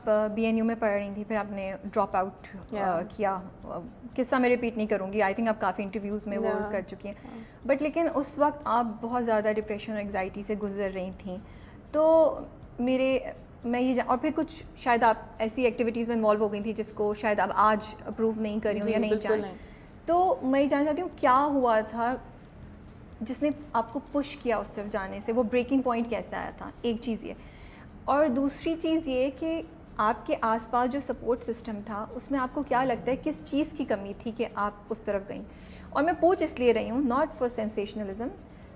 BNU میں پڑھ رہی تھی, پھر آپ نے ڈراپ آؤٹ کیا. قصہ میں ریپیٹ نہیں کروں گی, آئی تھنک آپ کافی انٹرویوز میں وہ کر چکی ہیں, بٹ لیکن اس وقت آپ بہت زیادہ ڈپریشن اور انگزائٹی سے گزر رہی تھیں. تو میں یہ اور پھر کچھ شاید آپ ایسی ایکٹیویٹیز میں انوالو ہو گئی تھیں جس کو شاید آپ آج اپروو نہیں کر رہی ہوں یا نہیں جانیں. تو میں یہ جاننا چاہتی ہوں کیا ہوا تھا جس نے آپ کو پش کیا اس طرف جانے سے, وہ بریکنگ پوائنٹ کیسے آیا تھا, ایک چیز یہ. اور دوسری چیز یہ کہ آپ کے آس پاس جو سپورٹ سسٹم تھا اس میں آپ کو کیا لگتا ہے کس چیز کی کمی تھی کہ آپ اس طرف گئیں. اور میں پوچھ اس لیے رہی ہوں ناٹ فار سینسیشنلزم,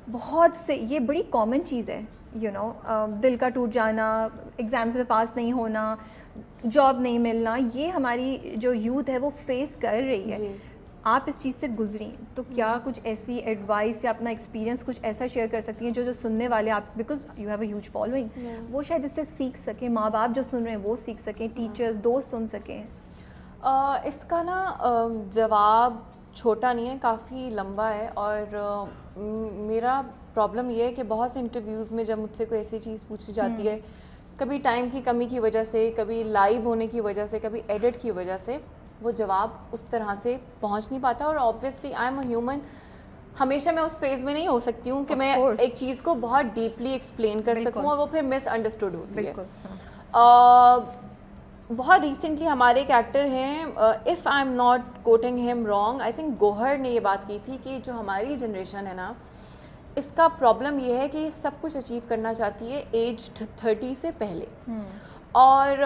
بہت سے یہ بڑی کامن چیز ہے, دل کا ٹوٹ جانا, ایگزامس میں پاس نہیں ہونا, جاب نہیں ملنا, یہ ہماری جو یوتھ ہے وہ فیس کر رہی ہے. آپ اس چیز سے گزری, تو کیا کچھ ایسی ایڈوائس یا اپنا ایکسپیرینس کچھ ایسا شیئر کر سکتی ہیں جو سننے والے آپ, because you have a huge following, وہ شاید اس سے سیکھ سکیں, ماں باپ جو سن رہے ہیں وہ سیکھ سکیں, ٹیچرز, دوست سن سکیں. اس کا نا جواب چھوٹا نہیں ہے, کافی لمبا ہے. اور میرا پرابلم یہ ہے کہ بہت سے انٹرویوز میں جب مجھ سے کوئی ایسی چیز پوچھی جاتی ہے, کبھی ٹائم کی کمی کی وجہ سے, کبھی لائیو ہونے کی وجہ سے, کبھی ایڈٹ کی وجہ سے, وہ جواب اس طرح سے پہنچ نہیں پاتا. اور obviously I am a human, ہمیشہ میں اس فیز میں نہیں ہو سکتی ہوں کہ میں ایک چیز کو بہت ڈیپلی ایکسپلین کر سکوں اور وہ پھر مس انڈرسٹوڈ ہوتی ہے. بہت ریسنٹلی ہمارے ایک ایکٹر ہیں, if I am not quoting him wrong, I think Gohar نے یہ بات کی تھی کہ جو ہماری جنریشن ہے نا, اس کا پرابلم یہ ہے کہ یہ سب کچھ اچیو کرنا چاہتی ہے ایج 30 سے پہلے. اور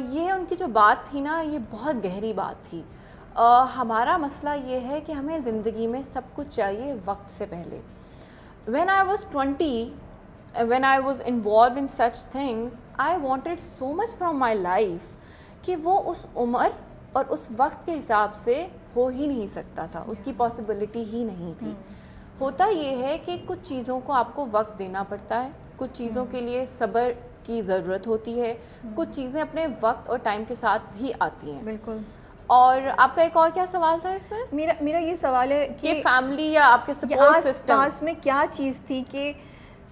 یہ ان کی جو بات تھی نا, یہ بہت گہری بات تھی. ہمارا مسئلہ یہ ہے کہ ہمیں زندگی میں سب کچھ چاہیے وقت سے پہلے. when I was 20, when I was involved in such things, I wanted so much from my life کہ وہ اس عمر اور اس وقت کے حساب سے ہو ہی نہیں سکتا تھا, اس کی پاسبلٹی ہی نہیں تھی. ہوتا یہ ہے کہ کچھ چیزوں کو آپ کو وقت دینا پڑتا ہے, کچھ چیزوں کے لیے صبر کی ضرورت ہوتی ہے, کچھ چیزیں اپنے وقت اور ٹائم کے ساتھ ہی آتی ہیں. بالکل. اور آپ کا ایک اور کیا سوال تھا اس میں؟ میرا یہ سوال ہے کہ فیملی یا آپ کے سپورٹ سسٹم آس میں کیا چیز تھی کہ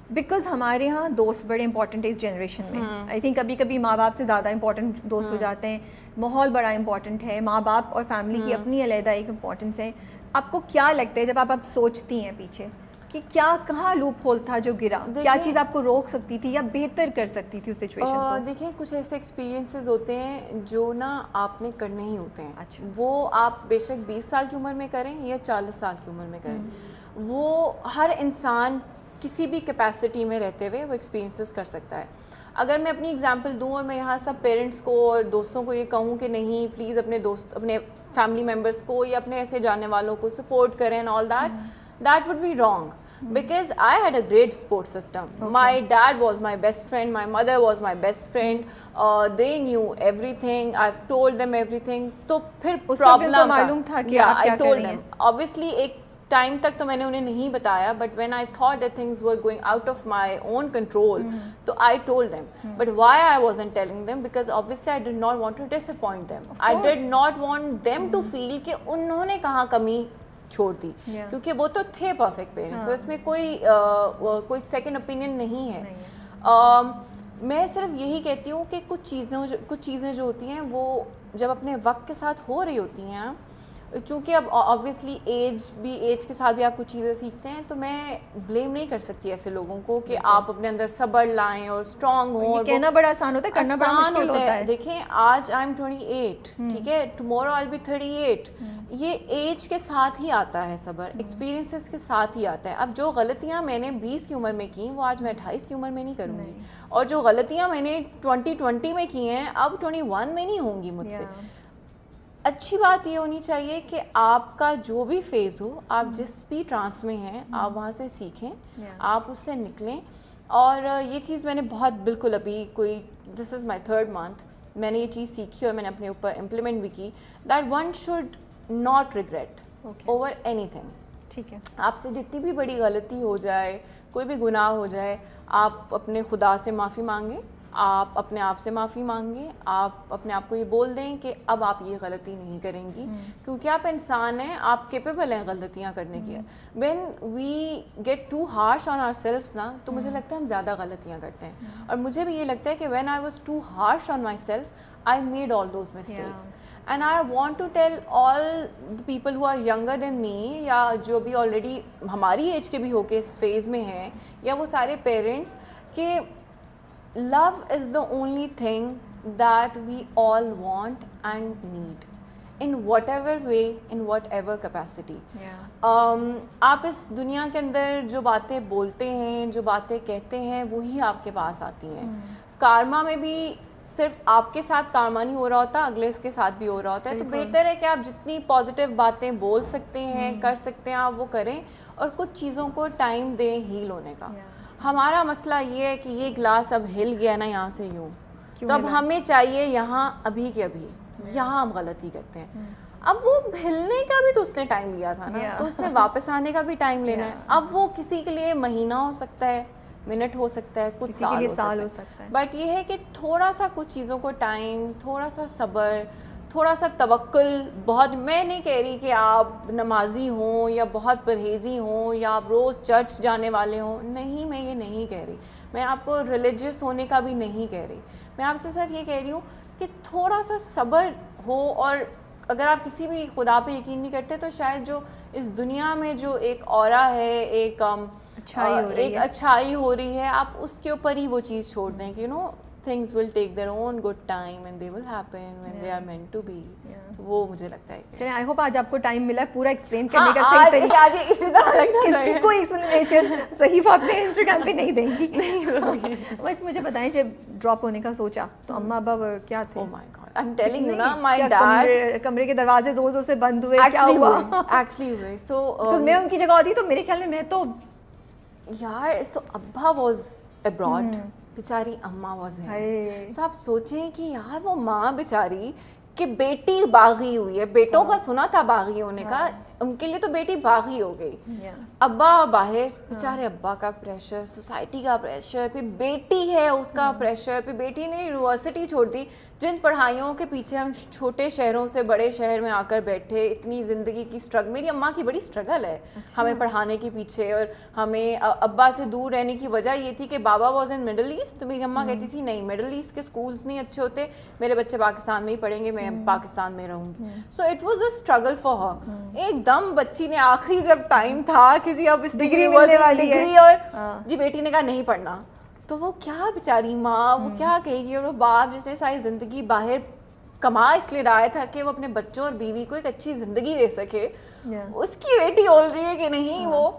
بیکاز ہمارے ہاں دوست بڑے امپورٹنٹ ہے اس جنریشن میں. آئی تھنک کبھی کبھی ماں باپ سے زیادہ امپورٹنٹ دوست ہو جاتے ہیں, ماحول بڑا امپورٹنٹ ہے, ماں باپ اور فیملی کی اپنی علیحدہ ایک امپورٹنس ہے. آپ کو کیا لگتا ہے جب آپ سوچتی ہیں پیچھے کہ کیا کہاں لوپ ہول تھا جو گرا, کیا چیز آپ کو روک سکتی تھی یا بہتر کر سکتی تھی اس سچویشن کو؟ دیکھیں, کچھ ایسے ایکسپیرینسز ہوتے ہیں جو نا آپ نے کرنے ہی ہوتے ہیں. اچھا. وہ آپ بے شک 20 سال کی عمر میں کریں یا 40 سال کی عمر میں کریں, وہ ہر انسان کسی بھی کیپیسٹی میں رہتے ہوئے وہ ایکسپیرینسز کر سکتا ہے. اگر میں اپنی اگزامپل دوں اور میں یہاں سب پیرنٹس کو اور دوستوں کو یہ کہوں کہ نہیں پلیز اپنے دوست, اپنے فیملی ممبرس کو یا اپنے ایسے جاننے والوں کو سپورٹ کریں and all that would be wrong. Because I had a great support system. Okay. My dad was my best friend, my mother was my best friend. They knew everything. I've told them everything. تو پھر problem معلوم تھا کہ آپ کیا کر رہی ہیں. Obviously ایک ٹائم تک تو میں نے انہیں نہیں بتایا, but when I thought that things were going out of my own control, so I told them. But why I wasn't telling them? Because obviously I did not want to disappoint them. I did not want them to feel کہ انہوں نے کہاں کمی چھوڑ دی, کیونکہ وہ تو تھے پرفیکٹ پیرنٹس, اس میں کوئی سیکنڈ اوپینین نہیں ہے. میں صرف یہی کہتی ہوں کہ کچھ چیزیں جو ہوتی ہیں وہ جب اپنے وقت کے ساتھ ہو رہی ہوتی ہیں, چونکہ اب آبویسلی ایج کے ساتھ بھی آپ کچھ چیزیں سیکھتے ہیں, تو میں بلیم نہیں کر سکتی ایسے لوگوں کو کہ آپ اپنے اندر صبر لائیں اور اسٹرانگ ہوں. کہنا بڑا آسان ہوتا ہے, کرنا بڑا مشکل ہوتا ہے. دیکھیں آج آئی ایم 28, ٹھیک ہے, ٹمورو آئی ول بی 38. یہ ایج کے ساتھ ہی آتا ہے صبر, ایکسپیرینسز کے ساتھ ہی آتا ہے. اب جو غلطیاں میں نے 20 کی عمر میں کی وہ آج میں 28 کی عمر میں نہیں کروں گی, اور جو غلطیاں میں نے 2020 میں کی ہیں اب 21 میں نہیں ہوں گی مجھ سے. اچھی بات یہ ہونی چاہیے کہ آپ کا جو بھی فیز ہو, آپ جس بھی ٹرانس میں ہیں, آپ وہاں سے سیکھیں, آپ اس سے نکلیں. اور یہ چیز میں نے بہت بالکل ابھی دس از مائی 3rd month میں نے یہ چیز سیکھی اور میں نے اپنے اوپر امپلیمنٹ بھی کی, that one should not regret over any thing. ٹھیک ہے, آپ سے جتنی بھی بڑی غلطی ہو جائے, کوئی بھی گناہ ہو جائے, آپ اپنے خدا سے معافی مانگیں, آپ اپنے آپ سے معافی مانگیں, آپ اپنے آپ کو یہ بول دیں کہ اب آپ یہ غلطی نہیں کریں گی, کیونکہ آپ انسان ہیں, آپ کیپیبل ہیں غلطیاں کرنے کی. When we get too harsh on ourselves نا, تو مجھے لگتا ہے ہم زیادہ غلطیاں کرتے ہیں. اور مجھے بھی یہ لگتا ہے کہ when I was too harsh on myself, I made all those mistakes. And I want to tell all the people who are younger than me, یا جو بھی already ہماری ایج کے بھی ہو کے اس فیز میں ہیں, یا وہ سارے پیرنٹس, کہ love is the only thing that we all want and need in whatever way, in whatever capacity. آپ اس دنیا کے اندر جو باتیں بولتے ہیں, جو باتیں کہتے ہیں, وہی آپ کے پاس آتی ہیں. کارما میں بھی صرف آپ کے ساتھ کارما نہیں ہو رہا ہوتا, اگلے کے ساتھ بھی ہو رہا ہوتا ہے. تو بہتر ہے کہ آپ جتنی پازیٹیو باتیں بول سکتے ہیں, کر سکتے ہیں, آپ وہ کریں, اور کچھ چیزوں کو ٹائم دیں ہیل ہونے کا. ہمارا مسئلہ یہ ہے کہ یہ گلاس اب ہل گیا نا یہاں سے یوں, تو اب ہمیں چاہیے یہاں ابھی کے ابھی, یہاں ہم غلطی کرتے ہیں. اب وہ ہلنے کا بھی تو اس نے ٹائم لیا تھا نا, تو اس نے واپس آنے کا بھی ٹائم لینا ہے. اب وہ کسی کے لیے مہینہ ہو سکتا ہے, منٹ ہو سکتا ہے, کچھ سال ہو سکتا ہے. بٹ یہ ہے کہ تھوڑا سا کچھ چیزوں کو ٹائم, تھوڑا سا صبر, تھوڑا سا توکل. بہت, میں نہیں کہہ رہی کہ آپ نمازی ہوں یا بہت پرہیزی ہوں یا آپ روز چرچ جانے والے ہوں, نہیں, میں یہ نہیں کہہ رہی. میں آپ کو ریلیجیس ہونے کا بھی نہیں کہہ رہی. میں آپ سے صرف یہ کہہ رہی ہوں کہ تھوڑا سا صبر ہو. اور اگر آپ کسی بھی خدا پہ یقین نہیں کرتے, تو شاید جو اس دنیا میں جو ایک اورا ہے, ایک اچھائی ہو رہی ہے, آپ اس کے اوپر ہی وہ چیز چھوڑ دیں کہ things will take their own good time and they will happen when they are meant to be. وہ مجھے لگتا ہے. چلیں, آئی ہوپ آج آپ کو ٹائم ملا پورا ایکسپلین کرنے کا. صحیح طریقہ آج اسی طرح لگنا چاہیے. کوئی ایکسپلینیشن صحیح آپ نے انسٹاگرام پہ نہیں دیں گی. بٹ مجھے بتائیں, جب ڈراپ ہونے کا سوچا تو اماں ابا کیا تھے؟ Oh my God, I'm telling you na, my dad, کمرے کے دروازے زور زور سے بند ہوئے, کیا ہوا؟ Actually ہوئے. So میں ان کی جگہ ہوتی تو میرے خیال میں تو یار, so ابا was abroad, بیچاری اماں واز ہے. سو آپ سوچیں کہ یار وہ ماں بیچاری کہ بیٹی باغی ہوئی ہے, بیٹوں کا سنا تھا باغی ہونے کا, ان کے لیے تو بیٹی باغی ہو گئی. ابا باہر, بیچارے ابا کا پریشر, سوسائٹی کا پریشر, پھر بیٹی ہے اس کا پریشر, پھر بیٹی نے یونیورسٹی چھوڑ دی. جن پڑھائیوں کے پیچھے ہم چھوٹے شہروں سے بڑے شہر میں آ کر بیٹھے, اتنی زندگی کی میری اماں کی بڑی اسٹرگل ہے ہمیں پڑھانے کے پیچھے. اور ہمیں ابا سے دور رہنے کی وجہ یہ تھی کہ بابا واز ان مڈل ایسٹ, تو میری اماں کہتی تھی نہیں, مڈل ایسٹ کے اسکولس نہیں اچھے ہوتے, میرے بچے پاکستان میں ہی پڑھیں گے, میں پاکستان میں رہوں گی. So it was a struggle for her. ایک دم بچی نے آخری جب ٹائم تھا کہ جی اب اس ڈگری اور جی بیٹی نے کہا نہیں پڑھنا, تو وہ کیا بیچاری ماں, وہ کیا کہے گی. اور وہ باپ جس نے ساری زندگی باہر کما اس لیے رہا تھا کہ وہ اپنے بچوں اور بیوی کو ایک اچھی زندگی دے سکے, اس کی بیٹی بول رہی ہے کہ نہیں. وہ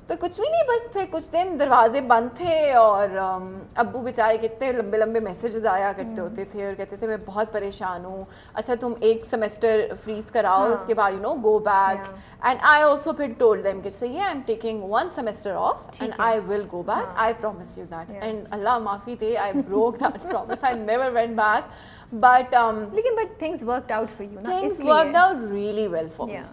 تو کچھ بھی نہیں, بس پھر کچھ دن دروازے بند تھے, اور ابو بیچارے کتنے لمبے لمبے میسیجز آیا کرتے ہوتے تھے اور کہتے تھے میں بہت پریشان ہوں, اچھا تم ایک سیمسٹر فریز کراؤ, اس کے بعد go back. And I also پھر ٹولڈ دیم کہ صحیح ہے, I am taking 1 semester off and I will go back, I promise you that. And اللہ معافی دے, I broke that promise, I never went back. But لیکن things worked out for you. Things worked out really well for me.